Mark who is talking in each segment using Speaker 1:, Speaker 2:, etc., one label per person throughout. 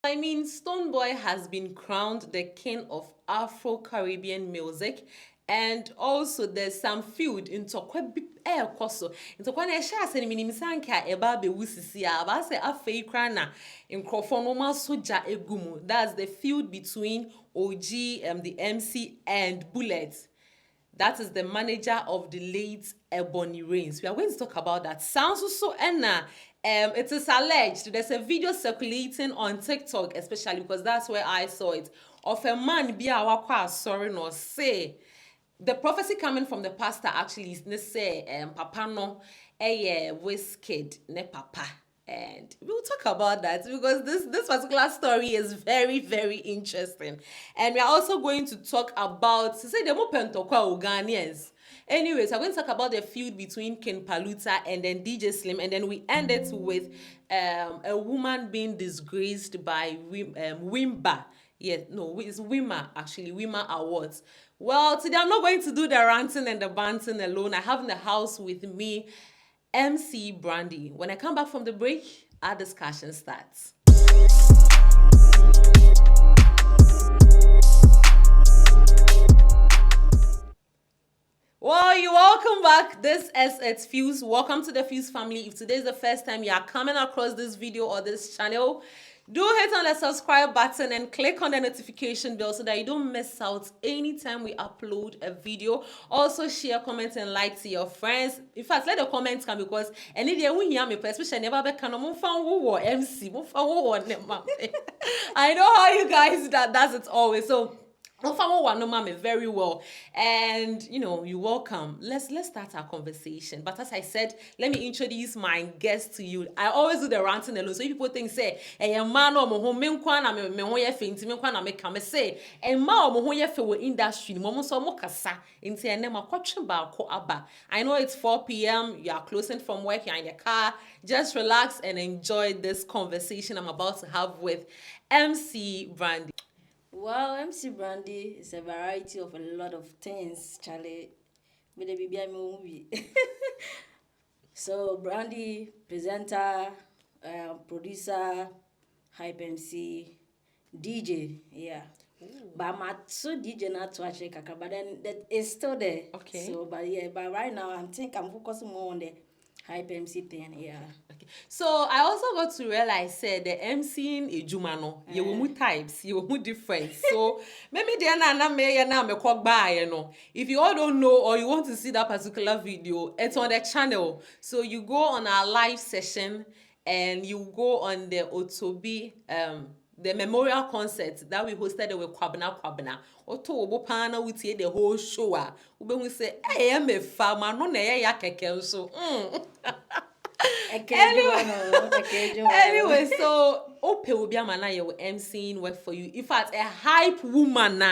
Speaker 1: I mean, Stonebwoy has been crowned the king of Afro-Caribbean music, and also there's some feud in Tokwe Koso. In Tokwe na ehya ase ni minim sanka eba be wusisi a ba se afei kra na nkrofo no ma soja egumu. That's the feud between OG, the MC, and Bullet. That is the manager of the late Ebony Reigns. We are going to talk about that. Sounds so Enna. It is alleged there's a video circulating on TikTok, especially because that's where I saw it, of a man be a sorry no say the prophecy coming from the pastor actually is ne say papa no Wizkid ne papa, and we'll talk about that because this particular story is very interesting, and we are also going to talk about say the mopentokwa Ghanaians. Anyways, I'm going to talk about the feud between King Paluta and then DJ Slim, and then we end it with a woman being disgraced by Wimba. Yeah, no, it's Wima, actually, Wima Awards. Well, today I'm not going to do the ranting and the banting alone. I have in the house with me MC Brandy. When I come back from the break, our discussion starts. Well, you're welcome back. This is ItsFuse. Welcome to the Fuse family. If today is the first time you are coming across this video or this channel, do hit on the subscribe button and click on the notification bell so that you don't miss out anytime we upload a video. Also, share, comment, and like to your friends. In fact, let the comments come because any day we hear me, especially never be can MC, I know how you guys does it always. So me very well, and you're welcome. Let's start our conversation. But as I said, let me introduce my guest to you. I always do the ranting alone, so if people think say a man or mo me nkwa na me ho ye fe nti me nkwa na me ka me say e ma o mo ho ye fe wo industry ni mo so mo kasa nti ene makotwe ba ko aba. I know it's 4 p.m. you are closing from work, you're in your car. Just relax and enjoy this conversation I'm about to have with MC Brandy.
Speaker 2: Well, MC Brandy is a variety of a lot of things, Charlie. With the baby movie. So Brandy, presenter, producer, hype MC, DJ, yeah. Ooh. But I'm so DJ not to actually kaka, but then that is still there.
Speaker 1: Okay.
Speaker 2: So but right now I'm focusing more on the hype MC thing, yeah.
Speaker 1: Okay. So I also got to realize said the MCing ejumano, you will types, you will different. So maybe they na me na me kwok by if you all don't know or you want to see that particular video, it's on the channel. So you go on our live session and you go on the Otobi the memorial concert that we hosted with Kwabena. Oto obo pana we tie the whole show. Ube say, "Hey, I'm a farmer, no na ya keke so." Anyway, so Ope will be a man I will MCing work for you. In fact, a hype woman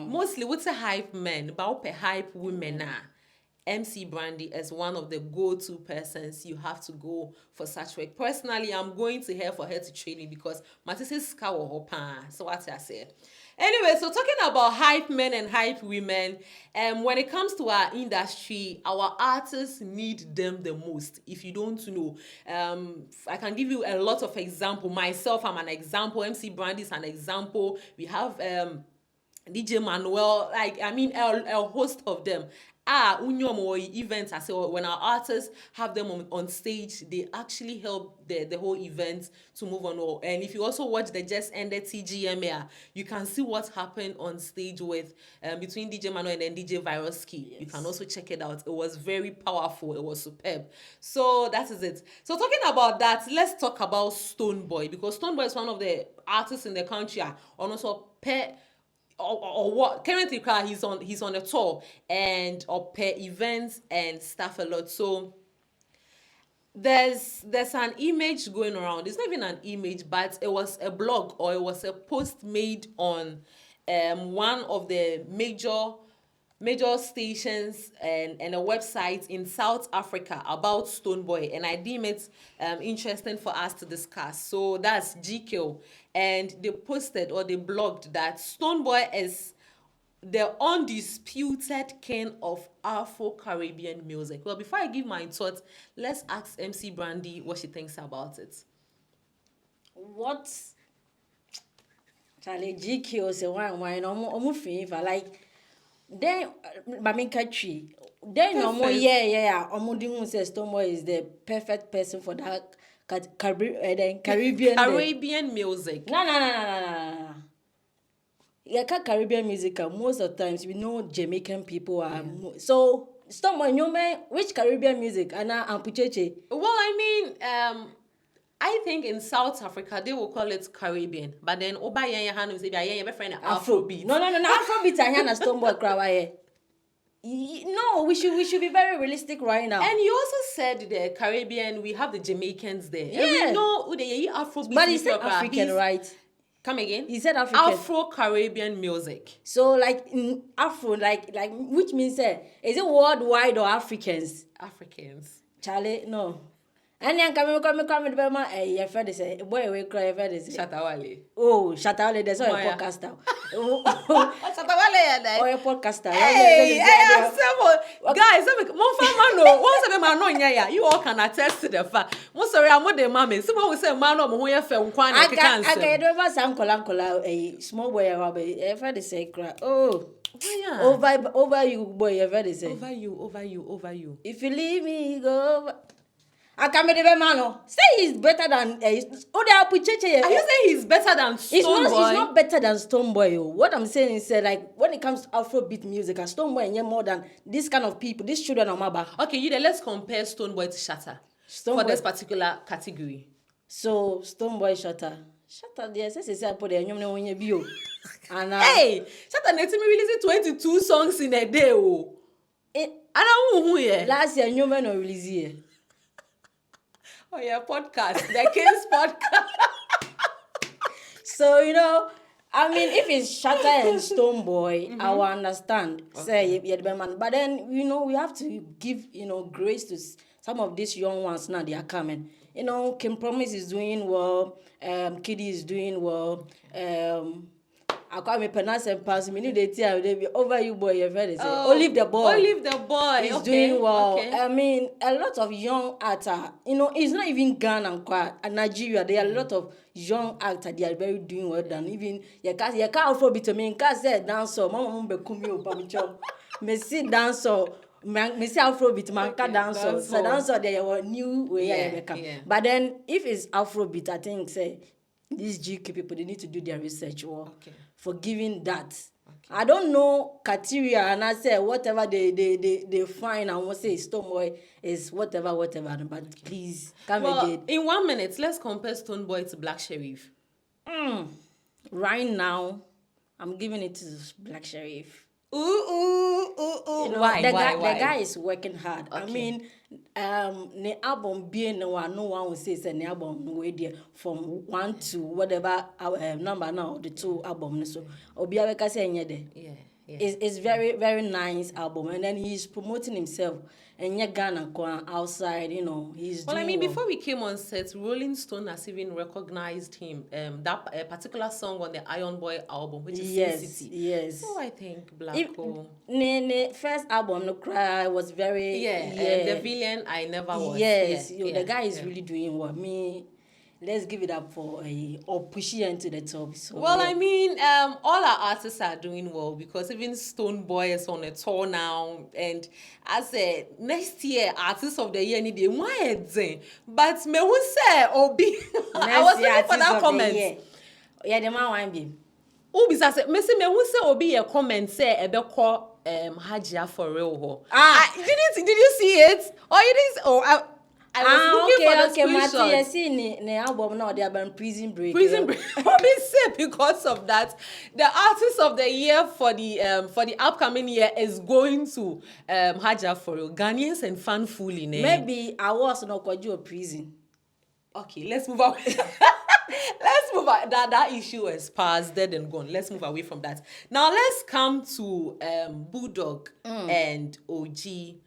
Speaker 1: mostly what's a hype man, but Ope hype women MC Brandy as one of the go-to persons you have to go for such work. Personally, I'm going to her for her to train me because my sister is so what I say. Anyway, so talking about hype men and hype women, when it comes to our industry, our artists need them the most. If you don't know, I can give you a lot of example. Myself, I'm an example. MC Brandy is an example. We have DJ Manuel, a host of them. Events, I say when our artists have them on stage, they actually help the whole event to move on. And if you also watch the just ended TGMA, you can see what happened on stage with between DJ Manuel and DJ Viroski. Yes. You can also check it out. It was very powerful. It was superb. So that is it. So talking about that, let's talk about Stonebwoy, because Stonebwoy is one of the artists in the country and also or what currently he's on a tour and or per events and stuff a lot. So there's an image going around. It's not even an image, but it was a blog or it was a post made on one of the major stations and a website in South Africa about Stonebwoy, and I deem it interesting for us to discuss. So that's GQ, and they posted or they blogged that Stonebwoy is the undisputed king of Afro-Caribbean music. Well, before I give my thoughts, let's ask MC Brandy what she thinks about it.
Speaker 2: What Charlie GQ say wine almost favor like then Bamin country. Then no yeah. Omudin says Stonebwoy is the perfect person for that Caribbean
Speaker 1: Caribbean music.
Speaker 2: No. Yeah, Caribbean music. Most of the times we know Jamaican people are so. Stonebwoy, you know which Caribbean music? Anna Ampucheche.
Speaker 1: Well, I mean, I think in South Africa they will call it Caribbean, but then Oba Yanya Hanu say my friend Afrobeat.
Speaker 2: No. Afrobeat I hear Stonebwoy cry. No, we should be very realistic right now.
Speaker 1: And you also said the Caribbean, we have the Jamaicans there.
Speaker 2: Yeah.
Speaker 1: And we know the Afrobeat.
Speaker 2: But he said African, right?
Speaker 1: Come again?
Speaker 2: He said African.
Speaker 1: Afro-Caribbean music.
Speaker 2: So like in Afro, like which means is it worldwide or Africans?
Speaker 1: Africans.
Speaker 2: Charlie, no. And then come the Bema, your friend say, boy, we cry, your friend say.
Speaker 1: Shatawale.
Speaker 2: Oh, Shatawale, there's a podcaster.
Speaker 1: Shatawale,
Speaker 2: or a podcaster.
Speaker 1: Hey, guys, you all can attest to the fact. Most sorry, I'm not the mommy. Someone will say, man, I'm who you feel one. I
Speaker 2: can't remember some kola, a small boy, your friend say, cry. Oh. Yeah. Over you, boy, your friend say.
Speaker 1: Over you.
Speaker 2: If you leave me, go. I can't believe man. Say he's better than
Speaker 1: Are you saying he's better than Stonebwoy?
Speaker 2: He's not better than Stonebwoy. What I'm saying is like when it comes to Afrobeat music, and Stonebwoy yeah more than this kind of people, these children of Maba.
Speaker 1: Okay, let's compare Stonebwoy to Shatta for this particular category.
Speaker 2: So Stonebwoy Shatta, the says I put the when you bio. And
Speaker 1: hey, Shatta let me release 22 songs in a day. Oh, I don't know who here.
Speaker 2: Last year you men release here.
Speaker 1: Oh yeah, podcast, the King's podcast.
Speaker 2: So I mean, if it's Shatta and Stonebwoy, I will understand. Okay. Say man, but then we have to give grace to some of these young ones now. They are coming. Kim Promise is doing well. Kiddy is doing well. I call me Penas and Pass. Me need they be over you boy. You've heard it. Olive the boy. He's doing well. Okay. I mean, a lot of young actors. It's not even Ghana and Nigeria. There are a lot of young actors. They are very doing well done. Even you can't Afrobeat me. Can't say dancer. Mama mumbe kumio pamicho. Me see dancer. Me see Afrobeat. Man can't dancer. So dancer they are new way. Yeah. But then if it's Afrobeat, I think say these GQ people they need to do their research for giving that. Okay. I don't know criteria and I say whatever they find and what say Stonebwoy is whatever, but please come again.
Speaker 1: In 1 minute, let's compare Stonebwoy to Black Sherif.
Speaker 2: Right now, I'm giving it to Black Sherif.
Speaker 1: Why?
Speaker 2: The guy is working hard.
Speaker 1: Okay.
Speaker 2: I mean, the album being no one will say the album way from 1 to whatever number now the 2 albums. So Obiaweka say
Speaker 1: yeah.
Speaker 2: It's very very nice album, and then he's promoting himself. And Ghana outside, he's doing.
Speaker 1: Well, I mean, before we came on set, Rolling Stone has even recognized him. That particular song on the Iron Boy album, which is Sin City.
Speaker 2: Yes.
Speaker 1: So I think Black Hole.
Speaker 2: The first album, No Cry, was very.
Speaker 1: The Villain, I never was.
Speaker 2: Yes, the guy is really doing what Let's give it up for or push it into the top. So,
Speaker 1: I mean, all our artists are doing well because even Stonebwoy is on a tour now. And I said, next year, Artist of the Year need a wide. But me who say Obi? I was looking for that comment.
Speaker 2: Yeah, the man won't be.
Speaker 1: Obi said, me who say Obi a comment say ebe call Hajia for real. Did you see it? Or you didn't? I was looking for the screenshot.
Speaker 2: I see the album now. They have been Prison Break.
Speaker 1: Obi said because of that, the Artist of the Year for the upcoming year is going to Haja for real. Ghanaians and fan fooling.
Speaker 2: Maybe I was not called you a prison.
Speaker 1: Okay, let's move on. Let's move on. That issue is past, dead and gone. Let's move away from that. Now let's come to Bulldog and OG.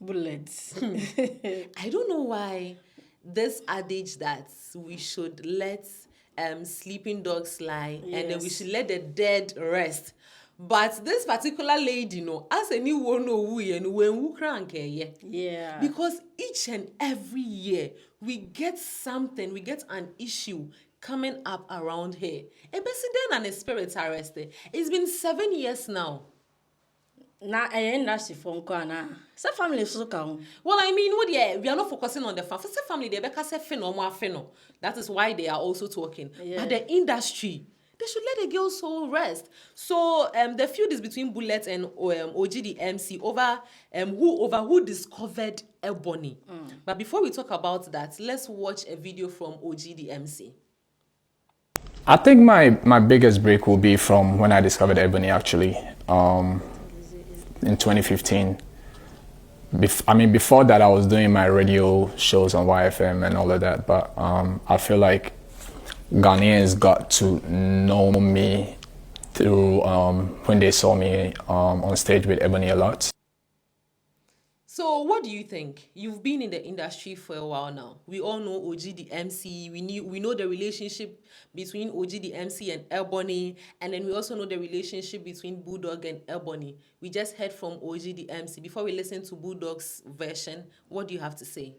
Speaker 2: Bullets.
Speaker 1: I don't know why this adage that we should let sleeping dogs lie and then we should let the dead rest. But this particular lady, no, as a new one, no, when we crank,
Speaker 2: Yeah.
Speaker 1: because each and every year we get something, we get an issue coming up around here. A president and a spirit arrested. It's been 7 years now.
Speaker 2: Na industry phone call na. Sa family so count.
Speaker 1: Well, I mean, what we are not focusing on the family. For the family, they because say fino more fino. That is why they are also talking.
Speaker 2: Yeah.
Speaker 1: But the industry, they should let the girls so rest. So the feud is between Bullet and OGD MC over who discovered Ebony. But before we talk about that, let's watch a video from OGD MC.
Speaker 3: I think my biggest break will be from when I discovered Ebony actually. In 2015. Before that, I was doing my radio shows on YFM and all of that, but I feel like Ghanaians got to know me through when they saw me on stage with Ebony a lot.
Speaker 1: So what do you think? You've been in the industry for a while now. We all know OGD MC. We know the relationship between OGD MC and Ebony, and then we also know the relationship between Bulldog and Ebony. We just heard from OGD MC. Before we listen to Bulldog's version, what do you have to say?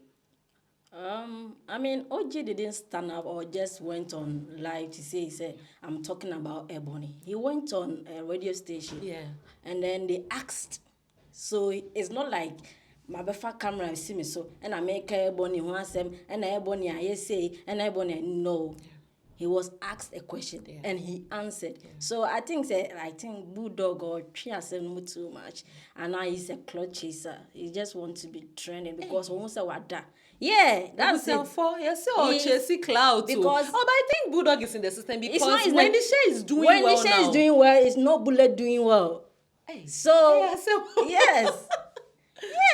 Speaker 2: OG didn't stand up or just went on live to say, I'm talking about Ebony. He went on a radio station.
Speaker 1: Yeah.
Speaker 2: And then they asked. So it's not like my befa camera see me so and I make Ebony once and Ebony I say and Ebony no. He was asked a question and he answered. Yeah. So I think Bulldog or Triasem too much. And now he's a clout chaser. He just wants to be trending because almost a wada. Yeah, that's it.
Speaker 1: Yes, Chelsea cloud too.
Speaker 2: Because
Speaker 1: but I think Bulldog is in the system because
Speaker 2: it's
Speaker 1: when the show is doing well now.
Speaker 2: When the show is doing well, it's not Bullet doing well.
Speaker 1: Hey.
Speaker 2: So yes.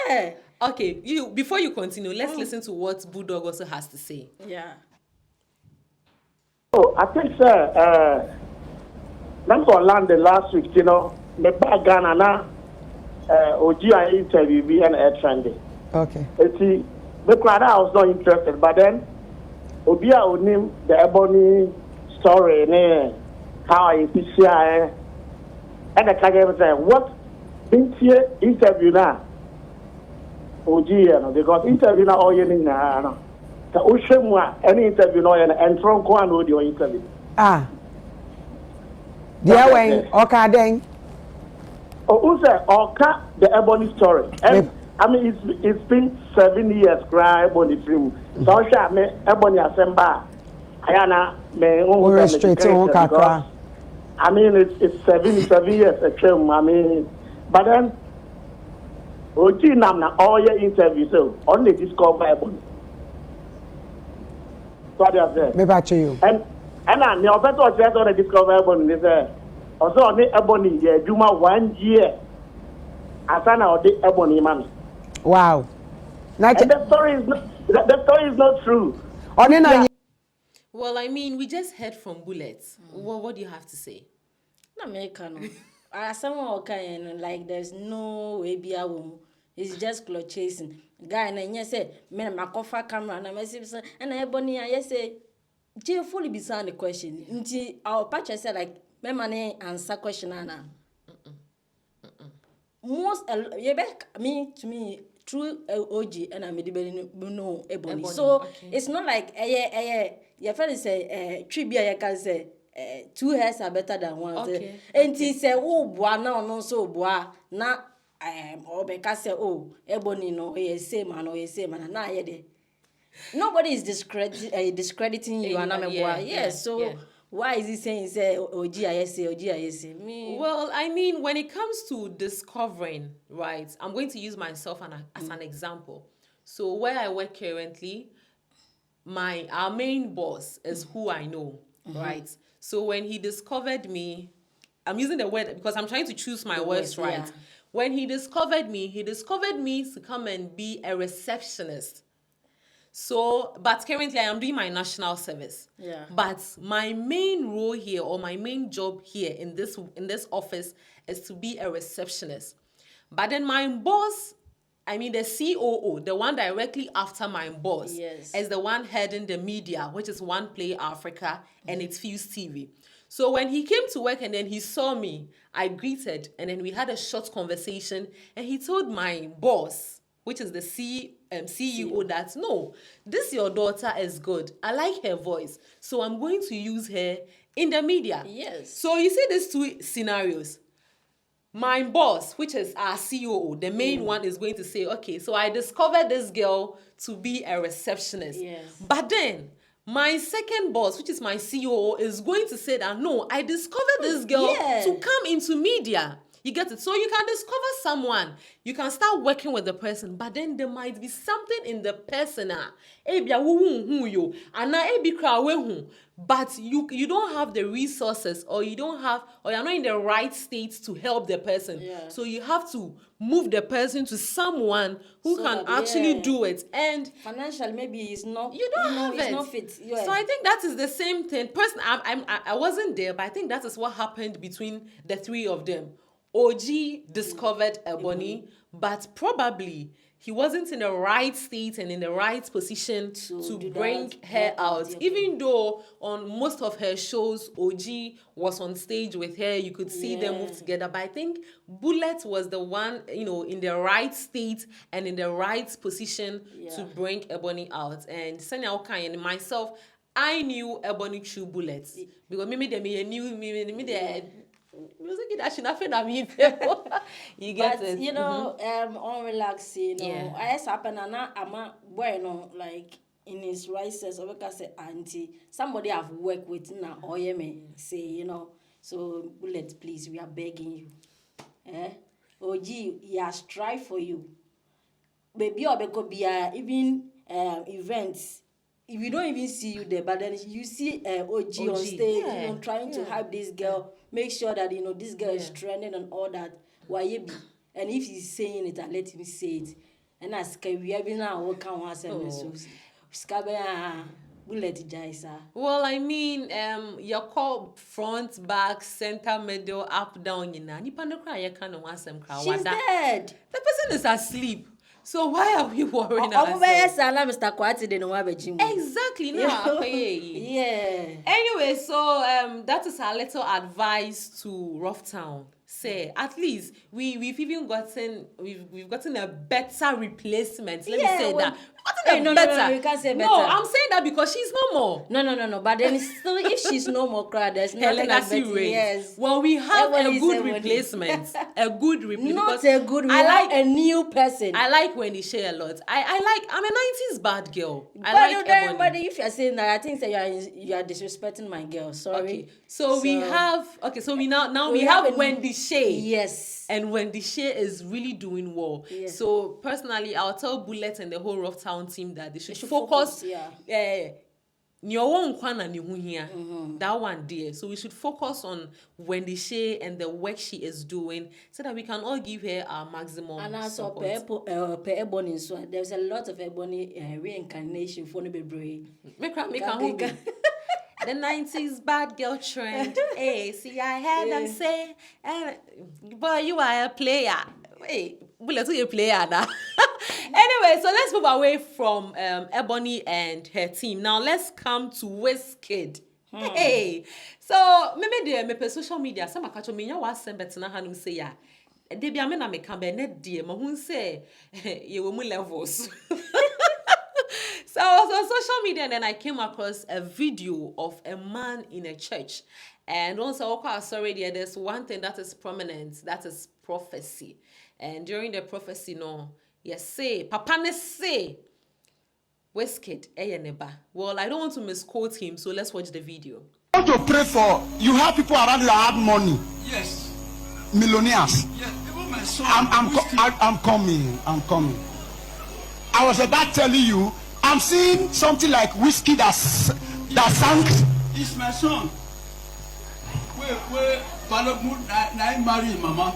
Speaker 2: Yeah.
Speaker 1: Okay, before you continue, let's listen to what Bulldog also has to say.
Speaker 2: Yeah.
Speaker 4: Oh, I think, sir, I'm going to land the last week, the bag Ghana na OGI interview be an air trendy.
Speaker 5: Okay.
Speaker 4: See, the crowd I was not interested, but then Obia would name the Ebony story, how I see and I can say, what interview now? OG, because interview now all you need now. The ocean any interview no and from Kwan would your interview.
Speaker 5: Dear Wayne, okay then.
Speaker 4: Oh, okay, the Ebony story. And it's been 7 years cry Ebony film. So I me Ebony Asemba. Ayana me
Speaker 5: straight to Kakra.
Speaker 4: It's 7 years a term. But then OG namna all your interviews so only discover Ebony. What do you say?
Speaker 5: Me back to you.
Speaker 4: And I know better just on the discover Ebony there. Also on the Ebony yeah, Juma 1 year. Asana on the Ebony man.
Speaker 5: Wow.
Speaker 4: And the story is not true.
Speaker 1: Well, we just heard from Bullet. Well, what do you have to say?
Speaker 2: Someone okay like there's no way be a woman. It's just clout chasing. Guy and you say, man, my coffee camera and I say, and Ebony, I say, Jay fully beside the question. Until our patch said, like, my money answer question, Anna. Most, to me, true OG, and I made no Ebony. So it's not like, your friend say, trivia, you can say, 2 hairs are better than one.
Speaker 1: Okay.
Speaker 2: And he said, oh, boy, no, so boy, now. Or because Ebony no same man na yede. Nobody is discrediting you and I'm why is he saying say OG say me?
Speaker 1: Well, when it comes to discovering, right, I'm going to use myself as an example. So where I work currently, our main boss is who I know, right? So when he discovered me, I'm using the word because I'm trying to choose my words right. Yeah. When he discovered me to come and be a receptionist. So, but currently I am doing my national service.
Speaker 2: Yeah.
Speaker 1: But my main role here or my main job here in this office is to be a receptionist. But then my boss, I mean, the COO, the one directly after my boss,
Speaker 2: Yes.
Speaker 1: is the one heading the media, which is One Play Africa and ItsFuse TV. So when he came to work and then he saw me, I greeted and then we had a short conversation and he told my boss, which is the CEO, that no, this your daughter is good. I like her voice. So I'm going to use her in the media.
Speaker 2: Yes.
Speaker 1: So you see these two scenarios. My boss, which is our COO, the main one, is going to say, okay, so I discovered this girl to be a receptionist.
Speaker 2: Yes.
Speaker 1: But then my second boss, which is my COO, is going to say that, no, I discovered this girl to come into media. You get it? So you can discover someone, you can start working with the person, but then there might be something in the person, but you don't have the resources, or you don't have, or you're not in the right state to help the person.
Speaker 2: Yeah.
Speaker 1: So you have to move the person to someone who
Speaker 2: So
Speaker 1: can
Speaker 2: that,
Speaker 1: actually do it. And
Speaker 2: financially, maybe it's not.
Speaker 1: you don't have
Speaker 2: it's
Speaker 1: it.
Speaker 2: not fit. Yeah.
Speaker 1: So I think that is the same thing. Personally, I wasn't there, but I think that is what happened between the three of them. OG discovered Ebony, but probably he wasn't in the right state and in the right position to bring her out. Even though on most of her shows, OG was on stage with her, you could see them move together. But I think Bullet was the one, in the right state and in the right position to bring Ebony out. And Sanya Okai and myself, I knew Ebony through Bullet. Because maybe they knew me. Music that should not that me. You get it.
Speaker 2: On relaxing, I just happen and I'm bueno, like in his right sense, or because auntie, somebody I've worked with now, or me say, so Bullet, please, we are begging you. OG, he has strive for you. Baby, or could be even events. If you don't even see you there, but then you see OG on stage, trying to hype this girl, make sure that this girl is trending and all that. Why you be? And if he's saying it, I let him say it. And as we have been now working on ourselves, Bullet Jaisa.
Speaker 1: Well, I mean, your call front, back, center, middle, up, down, you can't cry. You can't want some crowd.
Speaker 2: She's dead.
Speaker 1: The person is asleep. So why are we worrying
Speaker 2: ourselves?
Speaker 1: Exactly. No.
Speaker 2: Yeah.
Speaker 1: Anyway, so that is our little advice to Rough Town. Say, at least we've even gotten we've gotten a better replacement. Let me say that.
Speaker 2: No, you can't say better.
Speaker 1: No, I'm saying that because she's no more.
Speaker 2: No. But then still, if she's no more, there's
Speaker 1: her
Speaker 2: nothing
Speaker 1: legacy
Speaker 2: like
Speaker 1: reigns.
Speaker 2: Yes.
Speaker 1: Well, we have
Speaker 2: Everybody
Speaker 1: a good
Speaker 2: say
Speaker 1: replacement. A good replacement.
Speaker 2: Not a good. I like a new person.
Speaker 1: I like when they share a lot. I'm a 90s bad girl. I like Ebony.
Speaker 2: But if you're saying that, I think that you are disrespecting my girl. Sorry.
Speaker 1: Okay. So we have. Okay. So we now we have Wendy Shea.
Speaker 2: Yes.
Speaker 1: And Wendy Shea is really doing well.
Speaker 2: Yes.
Speaker 1: So personally, I'll tell Bullet and the whole Rough Town team that they should focus. That one there. So we should focus on Wendy Shea and the work she is doing, so that we can all give her our maximum
Speaker 2: and also
Speaker 1: support.
Speaker 2: per Ebony, so there's a lot of Ebony reincarnation for the baby.
Speaker 1: Make the 90s bad girl trend. Hey, see, I heard them say, boy, you are a player. Wait, Bullet, you a player now. Anyway, so let's move away from Ebony and her team. Now let's come to Wizkid. Hey, so maybe me social media. Some catch me. You was send better na hanum say ya. They be amena me can be net dear. Ma hun say you will levels. So I was on social media and then I came across a video of a man in a church. And also, sorry, there's one thing that is prominent, that is prophecy. And during the prophecy, Papa ne say, Wizkid, neba. Well, I don't want to misquote him, so let's watch the video.
Speaker 6: I want to pray for, you have people around you that have money.
Speaker 7: Yes.
Speaker 6: Millionaires.
Speaker 7: Yes, even my son.
Speaker 6: I'm coming. I was about telling you, I'm seeing something like Wizkid that sang.
Speaker 7: It's my son. Where Paluta and marry mama.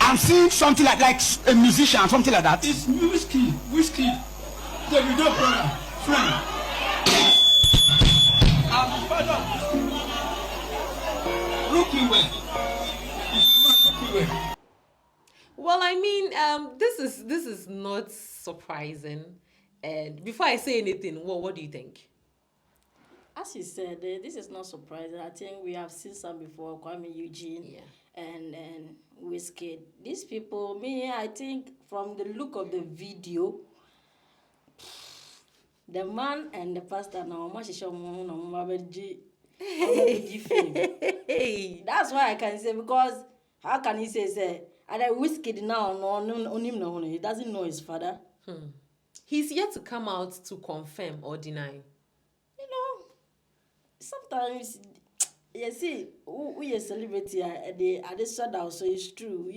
Speaker 6: I'm seeing something like a musician, something like that.
Speaker 7: It's Wizkid. The video brother, friend. I'm father. Looking well.
Speaker 1: Well, I mean, this is not surprising. And before I say anything, what do you think?
Speaker 2: As you said, this is not surprising. I think we have seen some before, Kwame Eugene and Wizkid. These people, I think from the look of the video, the man and the pastor now, that's why I can say, because how can he say, and then Wizkid now, no, he doesn't know his father.
Speaker 1: He's yet to come out to confirm or deny.
Speaker 2: Sometimes, you see, we are celebrity, they shut down, so it's true.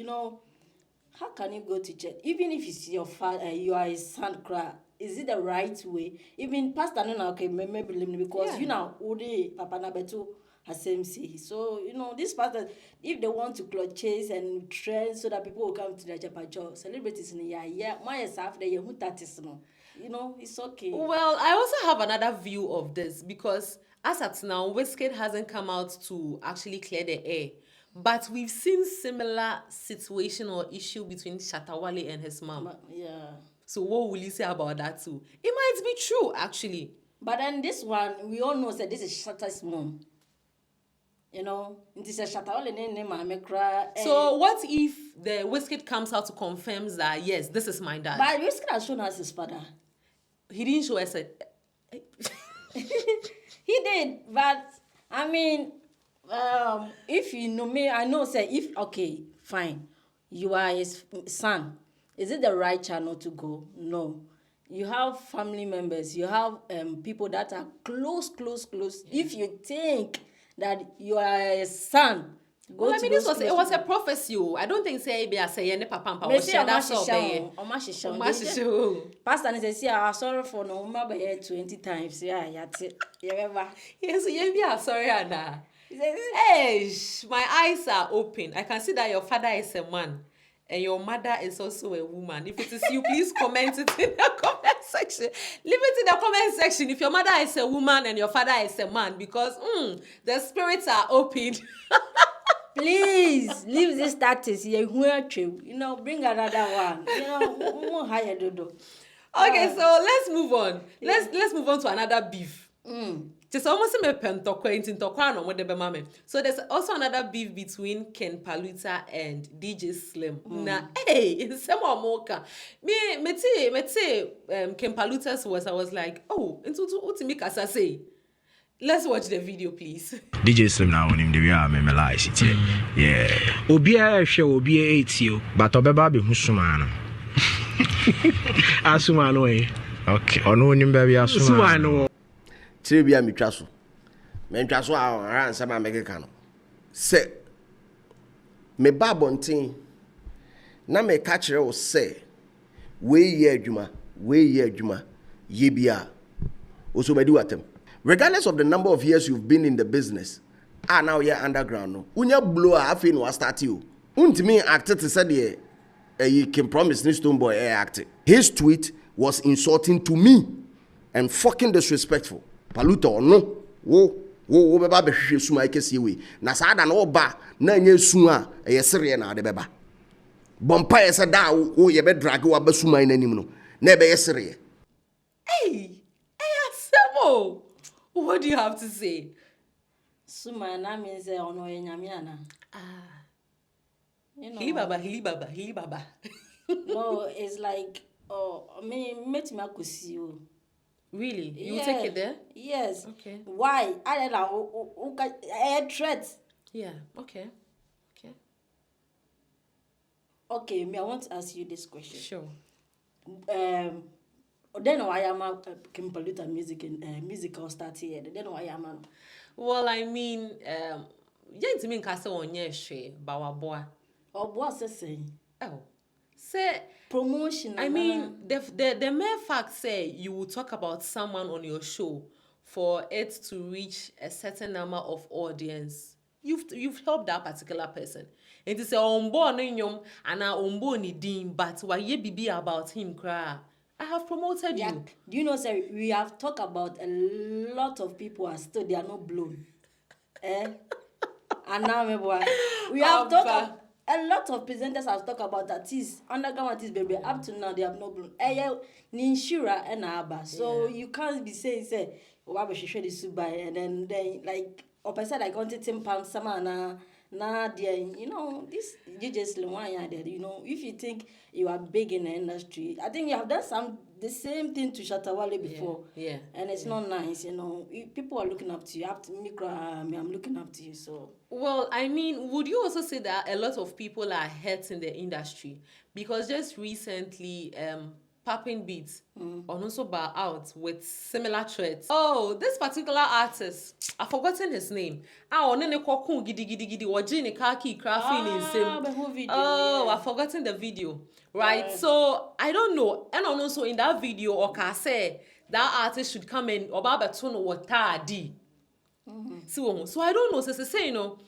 Speaker 2: How can you go to church? Even if it's your father, you are his son, cry. Is it the right way? Even pastor, no, okay, maybe because Papa Nabeto has same say. So this pastor, if they want to chase and trend so that people will come to their chapel, celebrities in the year, my after the who that is no. It's okay.
Speaker 1: Well, I also have another view of this because as at now, Wizkid hasn't come out to actually clear the air. But we've seen similar situation or issue between Shatta Wale and his mom.
Speaker 2: Yeah.
Speaker 1: So what will you say about that too? It might be true, actually.
Speaker 2: But then this one, we all know that this is Shatta's mom. This is Shatta Wale name cry.
Speaker 1: So what if the Wizkid comes out to confirm that, yes, this is my dad?
Speaker 2: But Wizkid has shown us his father.
Speaker 1: He didn't show us a...
Speaker 2: He did, but I mean, if you know me, I know, okay, fine, you are his son. Is it the right channel to go? No. You have family members, you have people that are close. If you think that you are a son, go to
Speaker 1: it was a prophecy. I don't think say be say any papa or share that so be.
Speaker 2: Pastor says, "I'm sorry for no ma be 20 times." Yeah, Yes,
Speaker 1: you be sorry, Anna. Hey, my eyes are open. I can see that your father is a man and your mother is also a woman. If it is you, please comment it in the comment section. Leave it in the comment section if your mother is a woman and your father is a man, because the spirits are open.
Speaker 2: Please leave this status here. Bring another one.
Speaker 1: Okay, so let's move on. Let's move on to another beef. Just almost me So there's also another beef between Ken Paluta and DJ Slim. Now, hey, in some mocha. Ken Paluta's I was like, oh, into Utimika say. Let's watch the video, please.
Speaker 8: DJ Slim now on him the way I memorize it. Yeah. Obia she obia 8 but obeba be husumano. Asumano eh. Okay. Ono nim baby asumano.
Speaker 9: Tribia mitwaso. Mentwaso a answer ma mekeka no. Se me ba bonten na me ka kire wo se we ye adwuma ye bia. Oso bedi watem. Regardless of the number of years you've been in the business, now you're underground. No, unya blow afi no start you. Untimi acted to say you can promise ni Stonebwoy acted. His tweet was insulting to me and fucking disrespectful. Paluta or no, wo beba be hwehwe suma ekesi we. Na sa da no ba na nya suma e yesere na de beba. Bompa yesa da wo ye be drag wo ba suma inanim no. Na be yesere.
Speaker 1: Hey, Asemo. What do you have to say?
Speaker 2: Suma na means ono enyamiana.
Speaker 1: Hili baba.
Speaker 2: No, it's like met me akusi.
Speaker 1: Really? You take it there?
Speaker 2: Yes.
Speaker 1: Okay.
Speaker 2: Why? I don't know. Threats.
Speaker 1: Yeah. Okay.
Speaker 2: Okay, I want to ask you this question.
Speaker 1: Sure.
Speaker 2: Then why am I Ken Paluta musical start here? Then why am I?
Speaker 1: Well, I mean, to me castle on yeshe bawaboa.
Speaker 2: Or what's the saying?
Speaker 1: Oh, say
Speaker 2: promotion.
Speaker 1: I mean, the mere fact say you will talk about someone on your show for it to reach a certain number of audience. You've helped that particular person. It is a ombo nyom and a ombo ni dim, but why ye be about him cry? I have promoted you.
Speaker 2: Do you know, sir, we have talked about a lot of people and still they are not blown. And now, we have talked a lot of presenters have talked about artists, underground artists, baby. Up to now, they have no blown. Ninshura and Abba. So you can't be saying, say, Wabe should the Subai, and then like, or said, I wanted 10 pounds, Samana. Nah, dear, you know, this DJ Slim, you know, if you think you are big in the industry, I think you have done the same thing to Shatawale before.
Speaker 1: Yeah.
Speaker 2: And it's not nice, you know. People are looking up to you. I'm looking up to you, so.
Speaker 1: Well, I mean, would you also say that a lot of people are hurt in the industry? Because just recently, Popping Beats on also bar out with similar threats. Oh, this particular artist, I've forgotten his name. On ne kokun gidi wajini kaki crafting in sim.
Speaker 2: The whole video.
Speaker 1: Oh, I've forgotten the video. Right? So I don't know. And also in that video, Oka say that artist should come in Obaba Tono Wata D. So I don't know. So say, you know,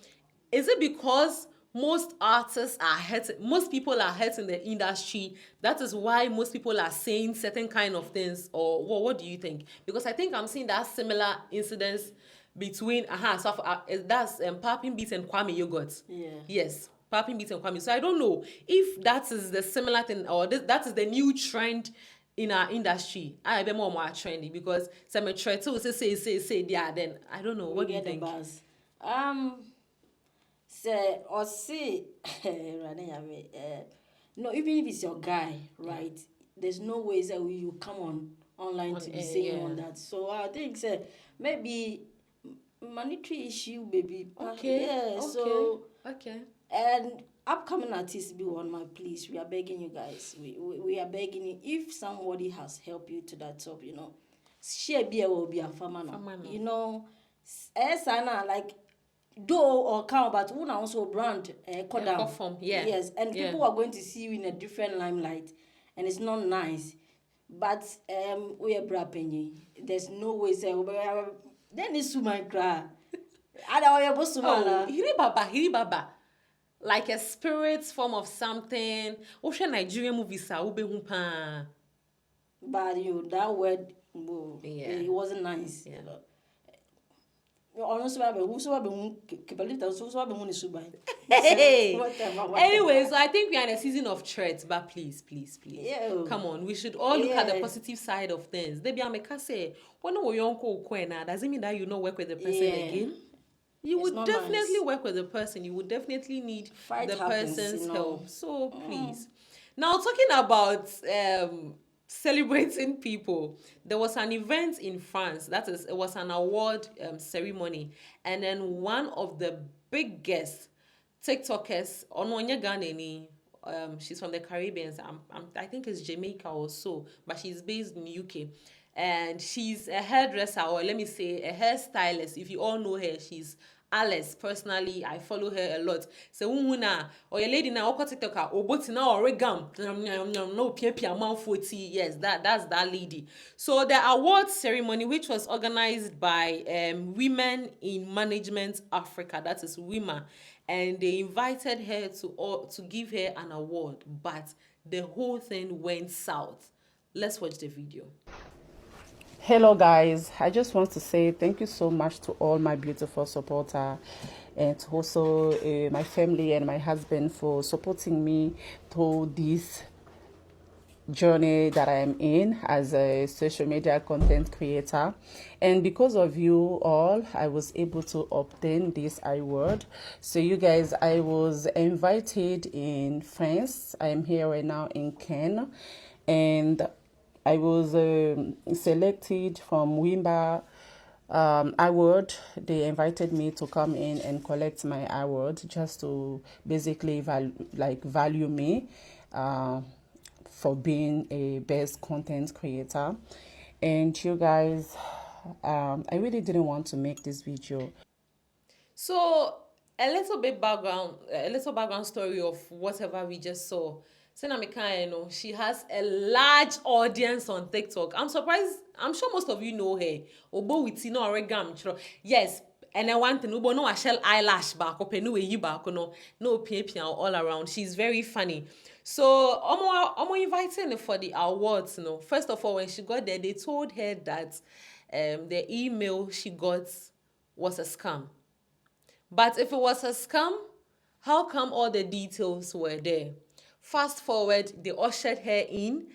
Speaker 1: is it because most artists are hurt, most people are hurt in the industry, that is why most people are saying certain kind of things, or what do you think? Because I think I'm seeing that similar incidents between that's Popping Beats and Kwame Yogurt.
Speaker 2: Yeah.
Speaker 1: Yes, Popping Beats and Kwame. So I don't know if that is the similar thing, or that is the new trend in our industry. I be more trendy because some try to say yeah, then I don't know. What do you think?
Speaker 2: Say or say no, even if it's your guy, right? There's no way that you come online to be saying all that. So I think say maybe monetary issue, baby.
Speaker 1: Okay.
Speaker 2: Yeah.
Speaker 1: Okay.
Speaker 2: So
Speaker 1: okay.
Speaker 2: And upcoming artists, be on my please. We are begging you guys. We are begging you. If somebody has helped you to that top, you know, share beer will be a farmer. You know, like. Though or count, but one also brand
Speaker 1: form, yeah.
Speaker 2: Yes, and people are going to see you in a different limelight, and it's not nice. But we are brapping. There's no way say then it's to my cry.
Speaker 1: Hiri Baba, like a spirit form of something. Ocean Nigerian movies are
Speaker 2: but that word, it wasn't nice.
Speaker 1: Yeah.
Speaker 2: Hey.
Speaker 1: Anyway, so I think we are in a season of threats, but please.
Speaker 2: Yeah.
Speaker 1: Come on, we should all look at the positive side of things. They be say, when we doesn't mean that you not work with the person again. You would definitely work with the person. You would definitely need the person's help. So please. Now talking about celebrating people, there was an event in France, that is, it was an award ceremony, and then one of the biggest TikTokers, Ononya Ghanaian, she's from the Caribbean, I think it's Jamaica or so, but she's based in the UK, and she's a hairdresser, or let me say a hairstylist. If you all know her, she's Alice. Personally, I follow her a lot. So or your lady now TikToker obotina or regam no pia mouth 40. Yes, that's that lady. So the award ceremony, which was organized by Women in Management Africa, that is WIMA, and they invited her to give her an award, but the whole thing went south. Let's watch the video.
Speaker 10: Hello guys, I just want to say thank you so much to all my beautiful supporters, and also my family and my husband for supporting me through this journey that I am in as a social media content creator. And because of you all, I was able to obtain this award. So you guys, I was invited in France. I am here right now in Cannes, and I was selected from WIMA award. They invited me to come in and collect my award, just to basically value me for being a best content creator. And you guys, I really didn't want to make this video.
Speaker 1: So a little background story of whatever we just saw. Senamika, she has a large audience on TikTok. I'm surprised. I'm sure most of you know her. Obo Witina Oregam. Yes, and I want to know, no, I shall eyelash back, open no way back, no pia all around. She's very funny. So, I'm inviting her for the awards. First of all, when she got there, they told her that the email she got was a scam. But if it was a scam, How come all the details were there? Fast forward, they ushered her in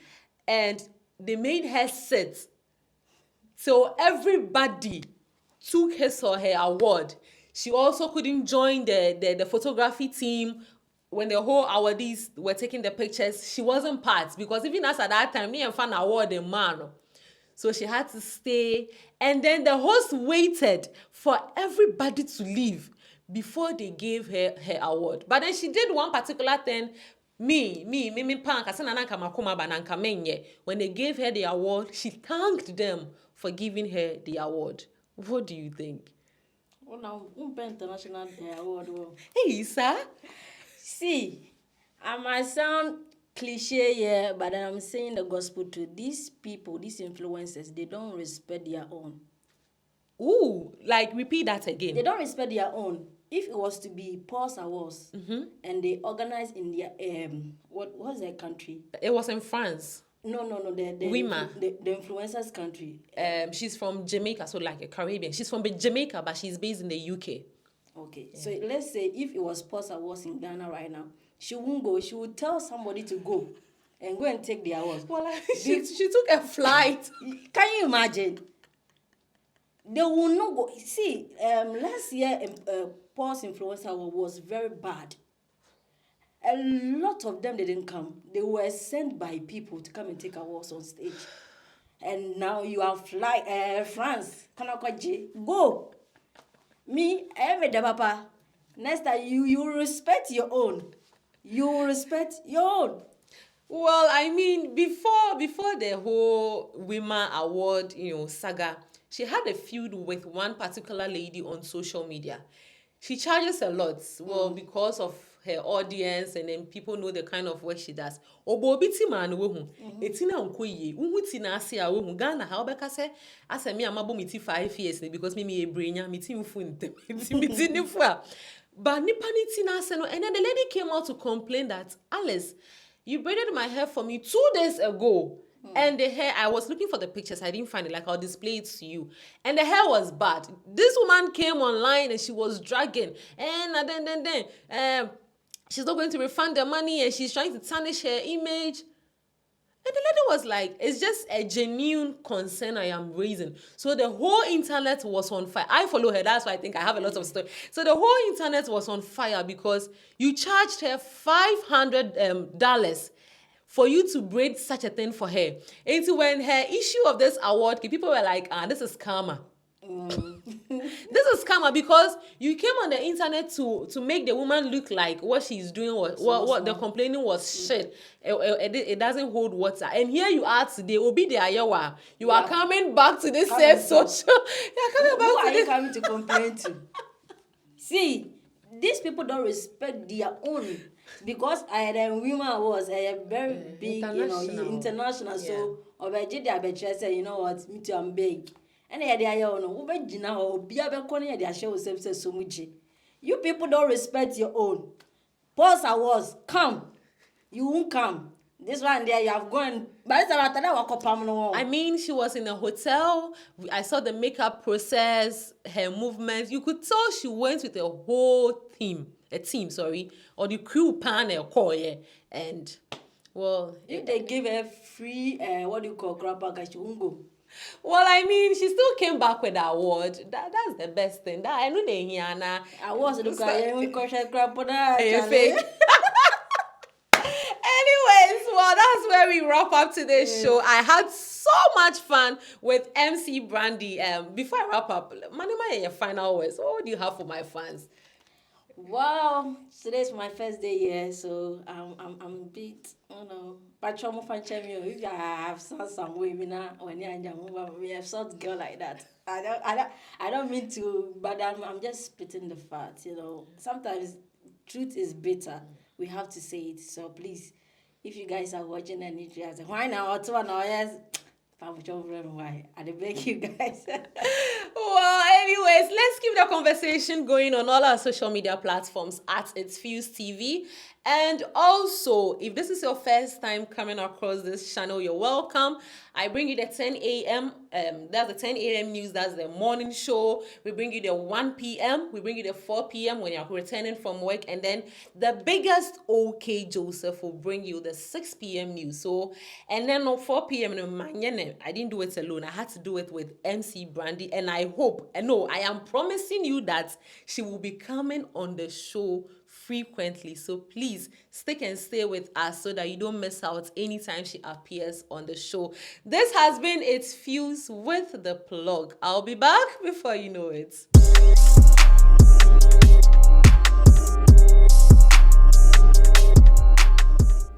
Speaker 1: and they made her sit. So everybody took his or her award. She also couldn't join the photography team when the whole awardees were taking the pictures. She wasn't part because even as at that time, me and fan award a man. So she had to stay. And then the host waited for everybody to leave before they gave her her award. But then she did one particular thing. Me, Punk, when they gave her the award, she thanked them for giving her the award. What do you think?
Speaker 2: Oh, now, international award.
Speaker 1: Hey, sir.
Speaker 2: See, I might sound cliche here, but I'm saying the gospel to these people, these influencers, they don't respect their own.
Speaker 1: Ooh, like repeat that again.
Speaker 2: They don't respect their own. If it was to be Pulse Awards and they organize in their what's their country?
Speaker 1: It was in France.
Speaker 2: No, the influencers country.
Speaker 1: She's from Jamaica, so like a Caribbean. She's from Jamaica, but she's based in the UK.
Speaker 2: Okay, yeah. So let's say if it was Pulse Awards in Ghana right now, she won't go. She would tell somebody to go and go and take the awards.
Speaker 1: Well, she took a flight.
Speaker 2: Can you imagine? They will not go. See, last year, Pulse Influencer Award was very bad. A lot of them didn't come. They were sent by people to come and take awards on stage. And now you are France. Go. Me, I am a papa. Next time, you respect your own. You respect your own.
Speaker 1: Well, I mean, before the whole Women Award, saga, she had a feud with one particular lady on social media. She charges a lot, well, because of her audience, and then people know the kind of work she does. Obobiti man wehu. Etina unkoye. Unhutina asia wehu. Ghana how beka se ase me amabo miti 5 years because me ebrenya miti mfu ntem. Miti nifua. But nipa nitina ase no, and then the lady came out to complain that Alice, you braided my hair for me 2 days ago. And the hair, I was looking for the pictures, I didn't find it, like I'll display it to you. And the hair was bad. This woman came online and she was dragging. And then, she's not going to refund the money and she's trying to tarnish her image. And the lady was like, it's just a genuine concern I am raising. So the whole internet was on fire. I follow her, that's why I think I have a lot of stories. So the whole internet was on fire because you charged her $500 for you to braid such a thing for her. And so when her issue of this award, people were like, this is karma. This is karma because you came on the internet to make the woman look like what she's doing, what the complaining was shit. It doesn't hold water. And here you are today, Obi de Ayawa. You are coming back to this same social. You are coming back
Speaker 2: Who are you coming to complain to? See, these people don't respect their own. Because I had a women was a very big, international. So, say, you know what, me too, I'm big. And you people don't respect your own. Pulse Awards, come. You won't come. This one there, you have gone.
Speaker 1: I mean, she was in a hotel. I saw the makeup process, her movements. You could tell she went with a whole team. Or the crew panel call, yeah. And, well...
Speaker 2: If they give her free, grandpa, she won't go.
Speaker 1: Well, I mean, she still came back with the award. That's the best thing. I know they hear now.
Speaker 2: I was the grandpa.
Speaker 1: Fake. Anyways, well, that's where we wrap up today's show. I had so much fun with MC Brandy. Before I wrap up, Manima, your final words. What do you have for my fans?
Speaker 2: Well, today's my first day here, so I'm a bit, but if I have some women when you're a sort girl like that. I don't mean to, but I'm just spitting the facts, Sometimes truth is bitter. We have to say it. So please, if you guys are watching and if you guys why now or 2 hours, why? I beg you guys.
Speaker 1: Well, anyways, let's keep keep the conversation going on all our social media platforms at ItsFuse TV. And also, if this is your first time coming across this channel, you're welcome. I bring you the 10 a.m. That's the 10 a.m. news. That's the morning show. We bring you the 1 p.m. We bring you the 4 p.m. when you're returning from work. And then the biggest OK Joseph will bring you the 6 p.m. news. So, and then on 4 p.m. I didn't do it alone. I had to do it with MC Brandy. And I hope, and no, I am promising you that she will be coming on the show frequently. So please stick and stay with us so that you don't miss out anytime she appears on the show. This has been ItsFuse with the plug. I'll be back before you know it.